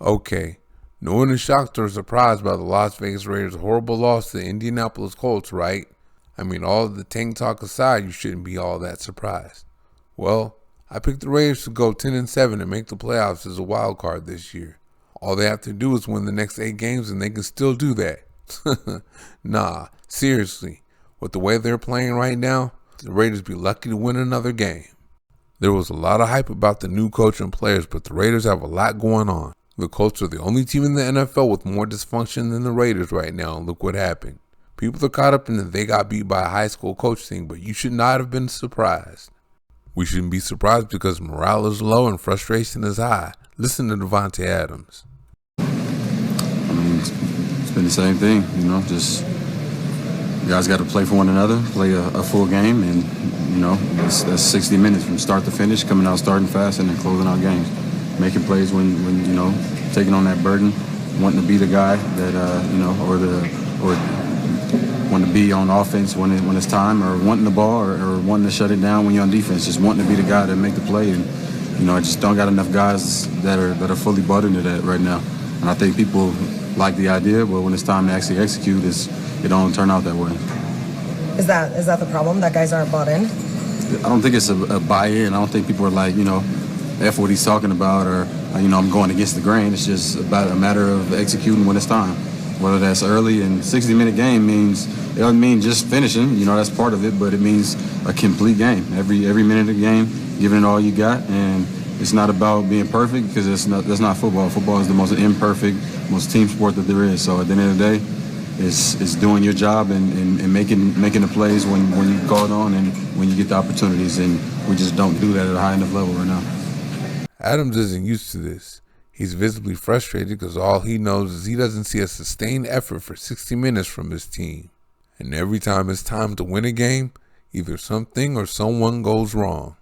Okay, no one is shocked or surprised by the Las Vegas Raiders' horrible loss to the Indianapolis Colts, right? I mean, all of the tank talk aside, you shouldn't be all that surprised. Well, I picked the Raiders to go 10-7 and make the playoffs as a wild card this year. All they have to do is win the next 8 games and they can still do that. Nah, seriously, with the way they're playing right now, the Raiders be lucky to win another game. There was a lot of hype about the new coach and players, but the Raiders have a lot going on. The Colts are the only team in the NFL with more dysfunction than the Raiders right now, and look what happened. People are caught up in that they got beat by a high school coach thing, but you should not have been surprised. We shouldn't be surprised because morale is low and frustration is high. Listen to Devontae Adams. I mean, it's been the same thing, just guys got to play for one another, play a full game, and, that's 60 minutes from start to finish, coming out starting fast and then closing out games. Making plays when taking on that burden, wanting to be the guy that, or wanting to be on offense when it's time, or wanting the ball, or wanting to shut it down when you're on defense, just wanting to be the guy that make the play. And, I just don't got enough guys that are fully bought into that right now. And I think people like the idea, but when it's time to actually execute, it don't turn out that way. Is that the problem, that guys aren't bought in? I don't think it's a buy-in. I don't think people are like, F what he's talking about, or, I'm going against the grain. It's just about a matter of executing when it's time. Whether that's early, and 60-minute game it doesn't mean just finishing, that's part of it, but it means a complete game. Every minute of the game, giving it all you got, and it's not about being perfect, because that's not football. Football is the most imperfect, most team sport that there is. So at the end of the day, it's doing your job and making the plays when you call it on and when you get the opportunities, and we just don't do that at a high enough level right now. Adams isn't used to this. He's visibly frustrated because all he knows is he doesn't see a sustained effort for 60 minutes from his team. And every time it's time to win a game, either something or someone goes wrong.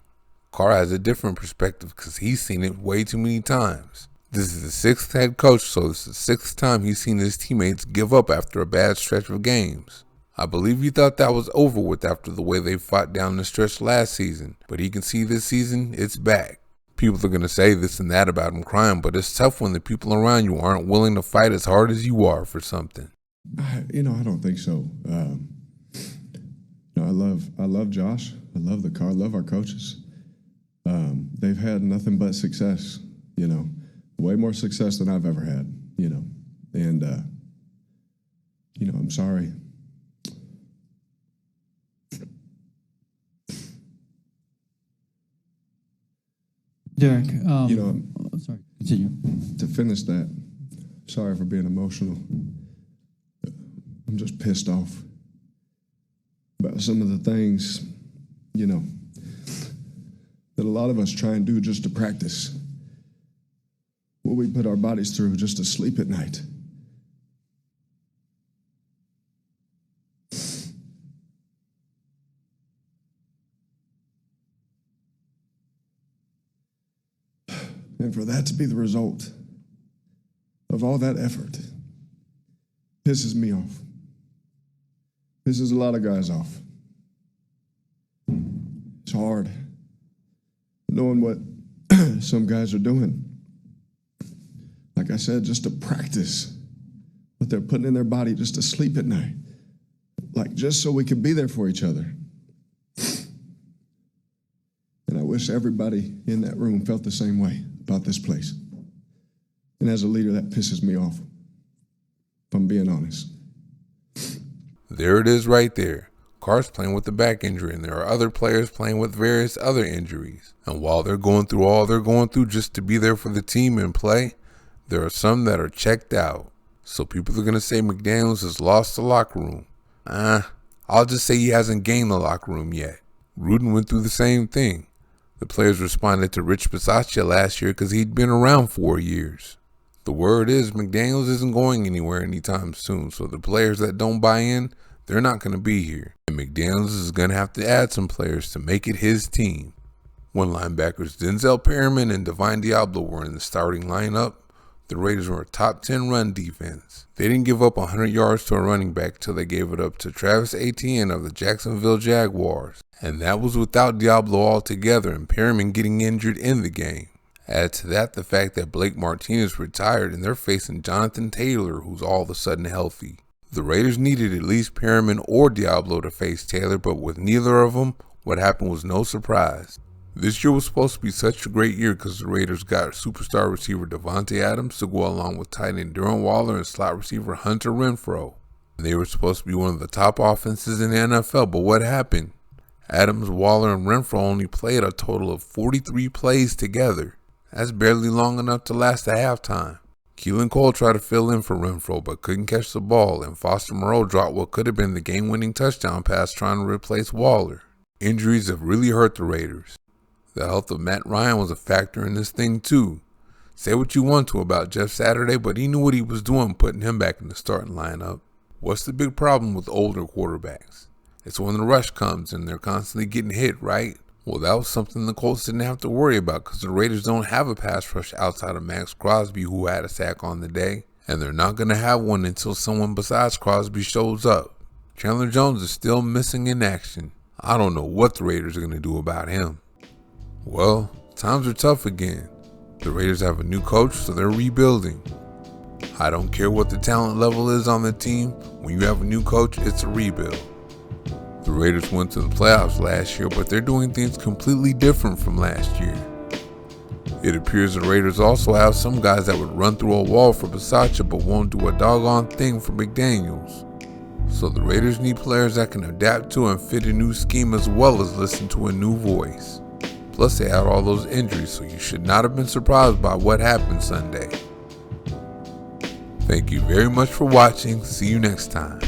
Carr has a different perspective because he's seen it way too many times. This is the 6th head coach, so it's the 6th time he's seen his teammates give up after a bad stretch of games. I believe he thought that was over with after the way they fought down the stretch last season, but he can see this season it's back. People are going to say this and that about him crying, but it's tough when the people around you aren't willing to fight as hard as you are for something. I don't think so. I love Josh. I love the car. I love our coaches. They've had nothing but success, way more success than I've ever had, and, I'm sorry. Derek, sorry, continue. To finish that, sorry for being emotional. I'm just pissed off about some of the things, that a lot of us try and do just to practice what we put our bodies through just to sleep at night. And for that to be the result of all that effort pisses me off. Pisses a lot of guys off. It's hard knowing what some guys are doing. Like I said, just to practice what they're putting in their body just to sleep at night. Like just so we could be there for each other. And I wish everybody in that room felt the same way about this place. And as a leader, that pisses me off, if I'm being honest. There it is right there. Carr's playing with a back injury, and there are other players playing with various other injuries. And while they're going through all they're going through just to be there for the team and play, there are some that are checked out. So people are going to say McDaniels has lost the locker room. I'll just say he hasn't gained the locker room yet. Gruden went through the same thing. The players responded to Rich Bisaccia last year because he'd been around 4 years. The word is McDaniels isn't going anywhere anytime soon, so the players that don't buy in, they're not going to be here. And McDaniels is going to have to add some players to make it his team. When linebackers Denzel Perryman and Divine Diablo were in the starting lineup, the Raiders were a top 10 run defense. They didn't give up 100 yards to a running back till they gave it up to Travis Etienne of the Jacksonville Jaguars. And that was without Diablo altogether and Perryman getting injured in the game. Add to that the fact that Blake Martinez retired and they're facing Jonathan Taylor, who's all of a sudden healthy. The Raiders needed at least Perriman or Diablo to face Taylor, but with neither of them, what happened was no surprise. This year was supposed to be such a great year because the Raiders got superstar receiver Devontae Adams to go along with tight end Darren Waller and slot receiver Hunter Renfrow. They were supposed to be one of the top offenses in the NFL, but what happened? Adams, Waller, and Renfrow only played a total of 43 plays together. That's barely long enough to last a halftime. Keelan Cole tried to fill in for Renfrow but couldn't catch the ball, and Foster Moreau dropped what could have been the game-winning touchdown pass trying to replace Waller. Injuries have really hurt the Raiders. The health of Matt Ryan was a factor in this thing too. Say what you want to about Jeff Saturday, but he knew what he was doing putting him back in the starting lineup. What's the big problem with older quarterbacks? It's when the rush comes and they're constantly getting hit, right? Well, that was something the Colts didn't have to worry about because the Raiders don't have a pass rush outside of Max Crosby, who had a sack on the day, and they're not going to have one until someone besides Crosby shows up. Chandler Jones is still missing in action. I don't know what the Raiders are going to do about him. Well, times are tough again. The Raiders have a new coach, so they're rebuilding. I don't care what the talent level is on the team. When you have a new coach, it's a rebuild. The Raiders went to the playoffs last year, but they're doing things completely different from last year. It appears the Raiders also have some guys that would run through a wall for Bisaccia but won't do a doggone thing for McDaniels. So the Raiders need players that can adapt to and fit a new scheme as well as listen to a new voice. Plus they had all those injuries, so you should not have been surprised by what happened Sunday. Thank you very much for watching. See you next time.